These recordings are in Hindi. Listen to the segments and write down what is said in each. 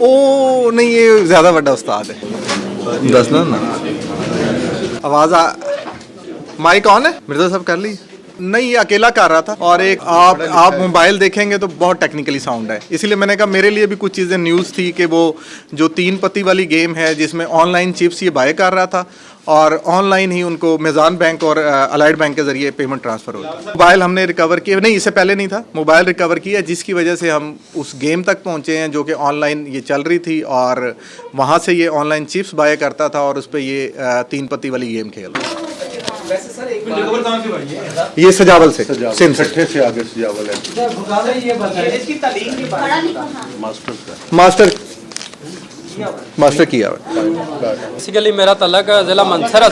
ओ नहीं, ये ज़्यादा बड़ा उस्ताद है। दस ना आवाज़ माइक ऑन है मिर्जा साहब, कर ली? नहीं, ये अकेला कर रहा था। और एक आप मोबाइल देखेंगे तो बहुत टेक्निकली साउंड है, इसीलिए मैंने कहा मेरे लिए भी कुछ चीज़ें न्यूज़ थी कि वो जो 3 पत्ती वाली गेम है जिसमें ऑनलाइन चिप्स ये बाय कर रहा था और ऑनलाइन ही उनको मेज़ान बैंक और अलाइड बैंक के ज़रिए पेमेंट ट्रांसफ़र होता है। मोबाइल हमने रिकवर किया, नहीं इससे पहले नहीं था, मोबाइल रिकवर किया जिसकी वजह से हम उस गेम तक पहुँचे हैं जो कि ऑनलाइन ये चल रही थी और वहाँ से ये ऑनलाइन चिप्स बाय करता था और उस पर ये 3 पत्ती वाली गेम खेल रहा था। वैसे सर एक बार ये सजावल से सिंध से आगे सजावल है। ये बताइए इसकी तालीम के बारे में। मास्टर किया हुआ। बेसिकली मेरा तल्लक ज़िला मंसरा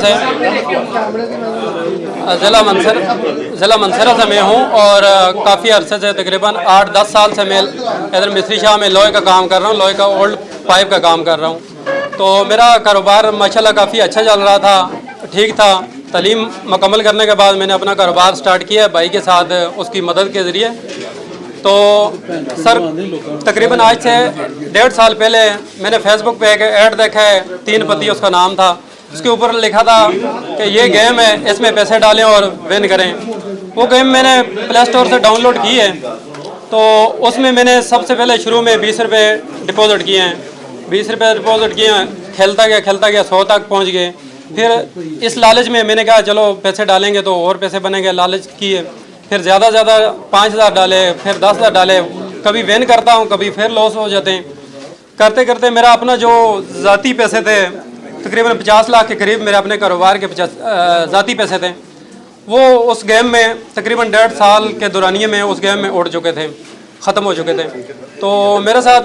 से मैं हूँ और काफ़ी अरसे से तकरीबन 8-10 साल से मैं इधर मिस्त्री शाह में लोहे का काम कर रहा हूँ, लोहे का ओल्ड पाइप का काम कर रहा हूँ। तो मेरा कारोबार माशाल्लाह काफ़ी अच्छा चल रहा था, ठीक था। तालीम मुकम्मल करने के बाद मैंने अपना कारोबार स्टार्ट किया है भाई के साथ, उसकी मदद के ज़रिए। तो सर तकरीबन आज से 1.5 साल पहले मैंने फेसबुक पे एक ऐड देखा है, 3 पत्ती उसका नाम था, उसके ऊपर लिखा था कि ये गेम है, इसमें पैसे डालें और विन करें। वो गेम मैंने प्ले स्टोर से डाउनलोड की है। तो उसमें मैंने सबसे पहले शुरू में 20 रुपये डिपॉज़िट किए हैं, 20 रुपये डिपॉज़िट किए हैं, खेलता गया 100 तक पहुँच गए। फिर इस लालच में मैंने कहा चलो पैसे डालेंगे तो और पैसे बनेंगे, लालच किए। फिर ज़्यादा 5,000 डाले, फिर 10,000 डाले, कभी विन करता हूँ कभी फिर लॉस हो जाते हैं। करते करते मेरा अपना जो ज़ाती पैसे थे तकरीबन 50 लाख के करीब मेरे अपने कारोबार के ज़ाती पैसे थे, वो उस गेम में तकरीबन 1.5 साल के दौरानिए में उस गेम में उड़ चुके थे, ख़त्म हो चुके थे। तो मेरे साथ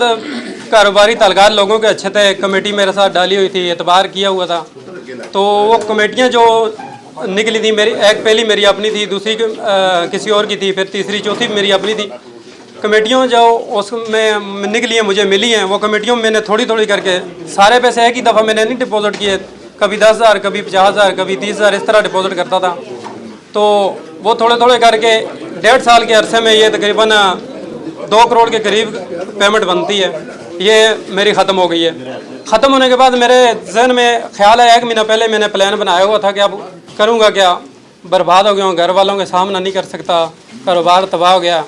कारोबारी ताल्लुकात लोगों के अच्छे थे, कमेटी मेरे साथ डाली हुई थी, एतबार किया हुआ था। तो वो कमेटियाँ जो निकली थी, मेरी एक पहली मेरी अपनी थी, दूसरी किसी और की थी, फिर तीसरी चौथी मेरी अपनी थी। कमेटियों जो उसमें निकली हैं मुझे मिली हैं, वो कमेटियों में मैंने थोड़ी थोड़ी करके सारे पैसे एक ही दफ़ा मैंने नहीं डिपॉजिट किए, कभी 10,000 कभी 50,000 कभी 30,000 इस तरह डिपॉजिट करता था। तो वो थोड़े थोड़े करके 1.5 साल के अरसे में ये तकरीबन 2 करोड़ के करीब पेमेंट बनती है, ये मेरी ख़त्म हो गई है। ख़त्म होने के बाद मेरे जहन में ख्याल है, 1 महीना पहले मैंने प्लान बनाया हुआ था कि अब करूँगा क्या, बर्बाद हो गया हूँ, घर वालों के सामना नहीं कर सकता, कारोबार तबाह हो गया।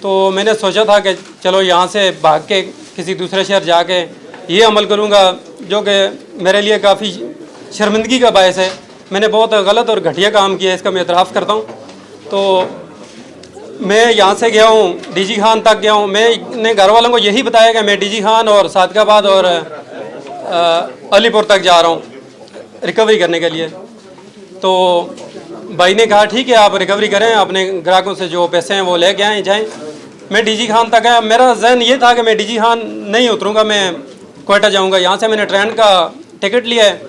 तो मैंने सोचा था कि चलो यहाँ से भाग के किसी दूसरे शहर जाके ये अमल करूँगा जो कि मेरे लिए काफ़ी शर्मिंदगी का बायस है। मैंने बहुत गलत और घटिया काम किया, इसका मैं एतराफ़ करता हूँ। तो मैं यहाँ से गया हूँ डीजी खान तक गया हूँ, मैंने घर वालों को यही बताया कि मैं डीजी खान और सादकाबाद और अलीपुर तक जा रहा हूँ रिकवरी करने के लिए। तो भाई ने कहा ठीक है आप रिकवरी करें, अपने ग्राहकों से जो पैसे हैं वो ले के आएँ जाएँ। मैं डीजी खान तक गया, मेरा जहन ये था कि मैं डीजी खान नहीं उतरूँगा, मैं क्वेटा जाऊँगा। यहाँ से मैंने ट्रेन का टिकट लिया है,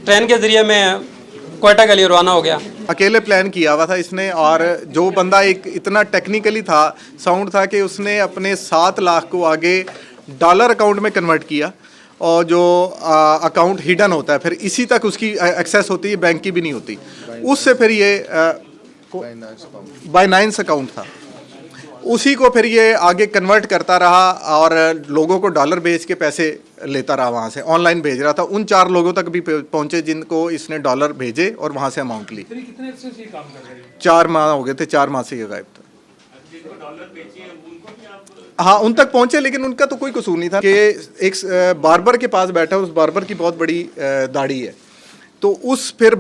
ट्रेन के ज़रिए मैं क्वेटा के लिए रवाना हो गया। अकेले प्लान किया हुआ था इसने, और जो बंदा एक इतना टेक्निकली था साउंड था कि उसने अपने 7 लाख को आगे डॉलर अकाउंट में कन्वर्ट किया, और जो अकाउंट हिडन होता है फिर इसी तक उसकी एक्सेस होती है, बैंक की भी नहीं होती। उससे फिर ये बाइनांस अकाउंट था, उसी को फिर ये आगे कन्वर्ट करता रहा और लोगों को डॉलर भेज के पैसे लेता रहा, वहाँ से ऑनलाइन भेज रहा था। उन 4 लोगों तक भी पहुँचे जिनको इसने डॉलर भेजे और वहाँ से अमाउंट ली। 4 माह हो गए थे, 4 माह से ये गायब था। हाँ उन तक पहुँचे, लेकिन उनका तो कोई कसूर नहीं था कि एक बार्बर के पास बैठा, उस बार्बर की बहुत बड़ी दाढ़ी है। तो उस फिर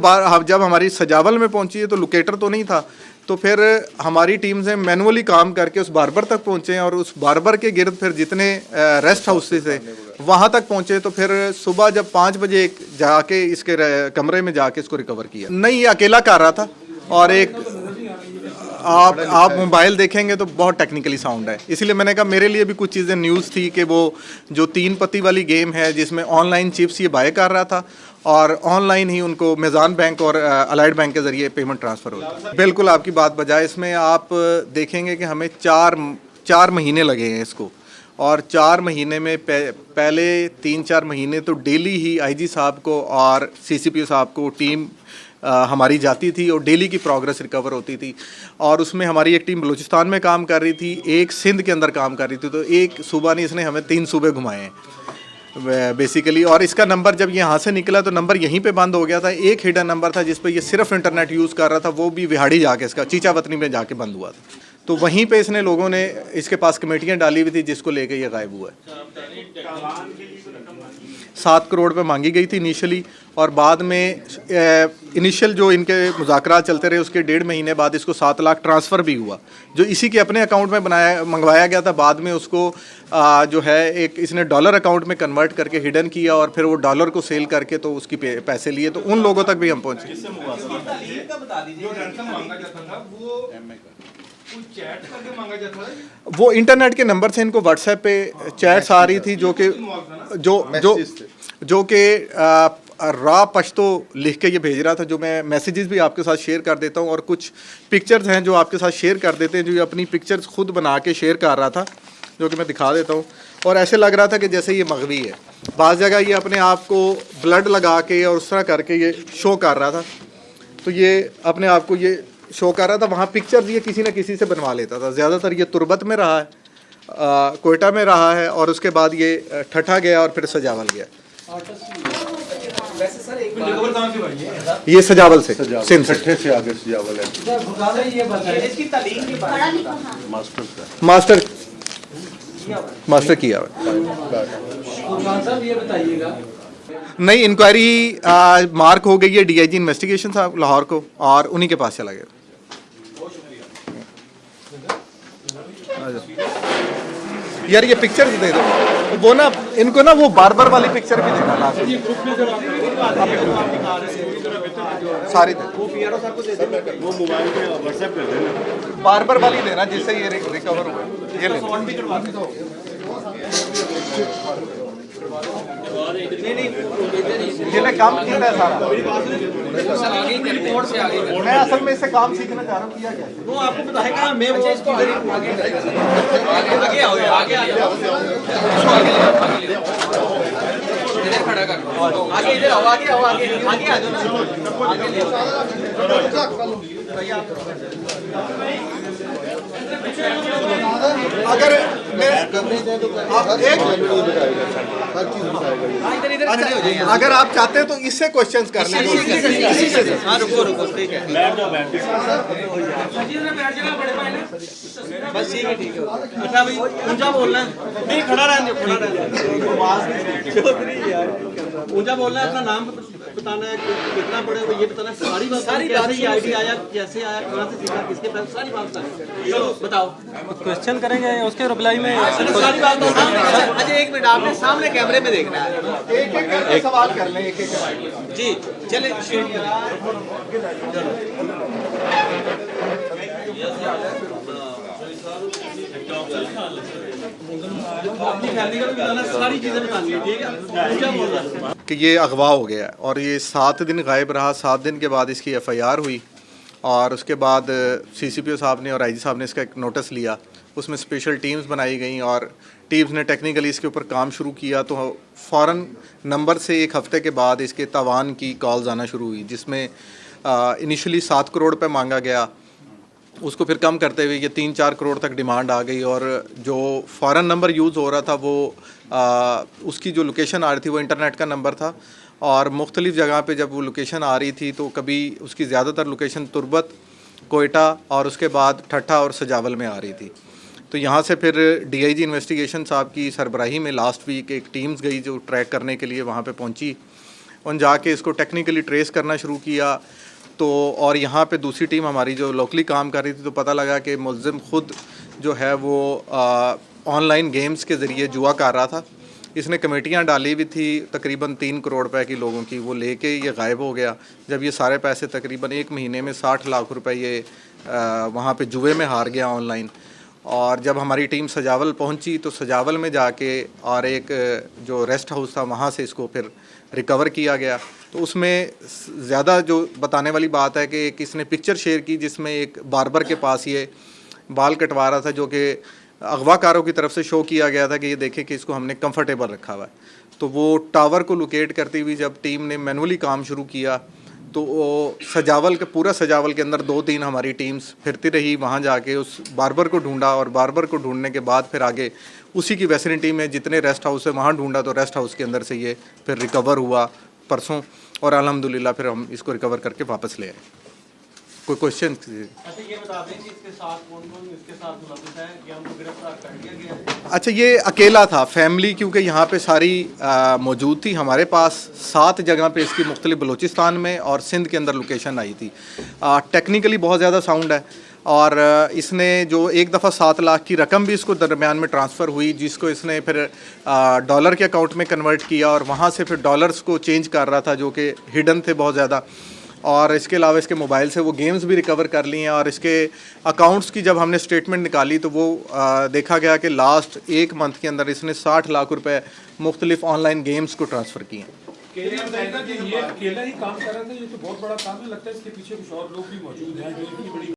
जब हमारी सजावल में पहुँची है तो लोकेटर तो नहीं था, तो फिर हमारी टीम से मैनुअली काम करके उस बार्बर तक पहुँचे और उस बार्बर के गिर्द फिर जितने रेस्ट हाउस थे वहाँ तक पहुँचे। तो फिर सुबह जब 5 बजे जाके इसके कमरे में जाके इसको रिकवर किया। नहीं, ये अकेला कर रहा था, और एक आप मोबाइल देखेंगे तो बहुत टेक्निकली साउंड है, इसीलिए मैंने कहा मेरे लिए भी कुछ चीज़ें न्यूज़ थी कि वो जो 3 पत्ती वाली गेम है जिसमें ऑनलाइन चिप्स ये बाय कर रहा था और ऑनलाइन ही उनको मेज़ान बैंक और अलाइड बैंक के ज़रिए पेमेंट ट्रांसफ़र होता है। बिल्कुल आपकी बात बजाय, इसमें आप देखेंगे कि हमें 4 महीने लगे हैं इसको, और 4 महीने में पहले 3-4 महीने तो डेली ही आईजी साहब को और सीसीपीओ साहब को टीम हमारी जाती थी और डेली की प्रोग्रेस रिकवर होती थी। और उसमें हमारी एक टीम बलूचिस्तान में काम कर रही थी, एक सिंध के अंदर काम कर रही थी। तो एक सूबा नहीं, इसने हमें 3 सूबे घुमाए हैं। बेसिकली। और इसका नंबर जब यहाँ से निकला तो नंबर यहीं पे बंद हो गया था। एक हिडन नंबर था जिस पर ये सिर्फ इंटरनेट यूज़ कर रहा था, वो भी विहाड़ी जाके इसका चीचावतनी में जाके बंद हुआ था। तो वहीं पे इसने लोगों ने इसके पास कमेटियाँ डाली हुई थी जिसको लेके ये गायब हुआ है। 7 करोड़ पे मांगी गई थी इनिशियली, और बाद में इनिशियल जो इनके मुज़ाकरात चलते रहे उसके 1.5 महीने बाद इसको 7 लाख ट्रांसफ़र भी हुआ, जो इसी के अपने अकाउंट में मंगवाया गया था। बाद में उसको जो है एक इसने डॉलर अकाउंट में कन्वर्ट करके हिडन किया और फिर वो डॉलर को सेल करके तो उसकी पैसे लिए। तो उन लोगों तक भी हम पहुँचे। वो इंटरनेट के नंबर से इनको व्हाट्सएप पे चैट्स आ रही थी जो कि रा पश्तो लिख के ये भेज रहा था, जो मैं मैसेजेस भी आपके साथ शेयर कर देता हूँ, और कुछ पिक्चर्स हैं जो आपके साथ शेयर कर देते हैं, जो ये अपनी पिक्चर्स खुद बना के शेयर कर रहा था, जो कि मैं दिखा देता हूँ। और ऐसे लग रहा था कि जैसे ये मगवी है। बाज़ जगह ये अपने आप को ब्लड लगा के और उस तरह करके ये शो कर रहा था, तो ये अपने आप को ये शो कर रहा था। वहाँ पिक्चर्स ये किसी न किसी से बनवा लेता था। ज़्यादातर ये तुर्बत में रहा है, कोयटा में रहा है, और उसके बाद ये ठठा गया और फिर सजावल गया। वैसे सर एक रिकवर कहाँ से हुई है? ये सजावल से, सिंध से। छठे से आगे सजावल है। इसकी तालीम के बाद मास्टर किया हुआ। साहब ये बताइएगा, नई इंक्वायरी मार्क हो गई है डीआईजी इन्वेस्टिगेशन साहब लाहौर को, और उन्हीं के पास चला गया। यार ये पिक्चर दे दो वो ना, इनको ना वो बार्बर वाली पिक्चर भी देना लास्ट सारी वो मोबाइल पे व्हाट्सएप कर देना। बार्बर वाली देना जिससे ये रिकवर हुआ। ये ले काम किया है सारा। मैं असल में इससे काम सीखना चाह रहा हूँ, किया क्या वो आपको बताएगा। मैं वो इसको आगे आओ, आगे इधर खड़ा कर, आगे इधर आओ, आगे आओ, आगे आ जाओ ना, आगे ले अगर अगर आप चाहते हैं तो इससे क्वेश्चंस कर लें। हाँ रुको ठीक है, बस ठीक है अच्छा भाई ऊंचा बोलना है, नहीं खड़ा रहने ऊंचा बोलना है, अपना नाम बताना है, कितना पड़े ये बताना है, सारी बात कैसे आइडिया आया, कैसे आया, कहाँ से सीखा, किसके पास, सारी बात चलो बताओ। क्वेश्चन करेंगे उसके रिप्लाई में सारी बात अच्छा एक मिनट, आपने सामने कैमरे में देखना है, एक सवाल कर लें, एक जी चले। अपनी फैमिली का भी बताना, सारी चीजें बतानी है, ठीक है, ऊंचा बोलना कि ये अगवा हो गया और ये 7 दिन गायब रहा। 7 दिन के बाद इसकी एफआईआर हुई, और उसके बाद सीसीपीओ साहब ने और आईजी साहब ने इसका एक नोटिस लिया। उसमें स्पेशल टीम्स बनाई गई और टीम्स ने टेक्निकली इसके ऊपर काम शुरू किया। तो फ़ौरन नंबर से 1 हफ़्ते के बाद इसके तावान की कॉल्स आना शुरू हुई, जिसमें इनिशियली 7 करोड़ पे मांगा गया, उसको फिर कम करते हुए ये 3-4 करोड़ तक डिमांड आ गई। और जो फ़ॉरेन नंबर यूज़ हो रहा था वो उसकी जो लोकेशन आ रही थी वो इंटरनेट का नंबर था, और मुख्तलिफ़ जगह पे जब वो लोकेशन आ रही थी तो कभी उसकी ज़्यादातर लोकेशन तुर्बत, कोयटा और उसके बाद ठट्ठा और सजावल में आ रही थी। तो यहाँ से फिर डीआईजी इन्वेस्टिगेशन साहब की सरबराही में लास्ट वीक एक टीम्स गई जो ट्रैक करने के लिए वहाँ पे पहुँची, उन जाके इसको टेक्निकली ट्रेस करना शुरू किया। तो और यहाँ पे दूसरी टीम हमारी जो लोकली काम कर रही थी, तो पता लगा कि मुलज़िम ख़ुद जो है वो ऑनलाइन गेम्स के ज़रिए जुआ कर रहा था। इसने कमेटियाँ डाली हुई थी तकरीबन 3 करोड़ रुपए की लोगों की, वो लेके ये गायब हो गया। जब ये सारे पैसे तकरीबन 1 महीने में 60 लाख रुपए ये वहाँ पे जुए में हार गया ऑनलाइन। और जब हमारी टीम सजावल पहुँची तो सजावल में जाके और एक जो रेस्ट हाउस था वहाँ से इसको फिर रिकवर किया गया। तो उसमें ज़्यादा जो बताने वाली बात है कि एक इसने पिक्चर शेयर की जिसमें एक बार्बर के पास ये बाल कटवा रहा था, जो कि अगवाकारों की तरफ से शो किया गया था कि ये देखें कि इसको हमने कंफर्टेबल रखा हुआ है। तो वो टावर को लोकेट करती हुई जब टीम ने मैनुअली काम शुरू किया तो वो सजावल के पूरा सजावल के अंदर 2-3 हमारी टीम्स फिरती रही, वहाँ जाके उस बार्बर को ढूंढा और बार्बर को ढूंढने के बाद फिर आगे उसी की वेस्टर्न टीम में जितने रेस्ट हाउस है वहाँ ढूंढा, तो रेस्ट हाउस के अंदर से ये फिर रिकवर हुआ परसों, और अल्हम्दुलिल्लाह फिर हम इसको रिकवर करके वापस ले आए। कोई क्वेश्चन? अच्छा ये बता दें कि इसके साथ कौन-कौन इसके साथ मुलव्वस है कि हमको गिरफ्तार कर लिया गया है? अच्छा, ये अकेला था, फैमिली क्योंकि यहाँ पे सारी मौजूद थी। हमारे पास 7 जगह पे इसकी मुख्तलिफ बलूचिस्तान में और सिंध के अंदर लोकेशन आई थी। टेक्निकली बहुत ज़्यादा साउंड है, और इसने जो एक दफ़ा 7 लाख की रकम भी इसको दरमियान में ट्रांसफ़र हुई, जिसको इसने फिर डॉलर के अकाउंट में कन्वर्ट किया और वहाँ से फिर डॉलर्स को चेंज कर रहा था जो कि हिडन थे बहुत ज़्यादा। और इसके अलावा इसके मोबाइल से वो गेम्स भी रिकवर कर लिए हैं, और इसके अकाउंट्स की जब हमने स्टेटमेंट निकाली तो वो देखा गया कि लास्ट 1 मंथ के अंदर इसने 60 लाख रुपए मुख्तलिफ ऑनलाइन गेम्स को ट्रांसफ़र किए हैं। ये अकेला ही काम कर रहा था, ये तो बहुत बड़ा काम है, लगता है इसके पीछे कुछ और लोग भी मौजूद हैं जो इतनी बड़ी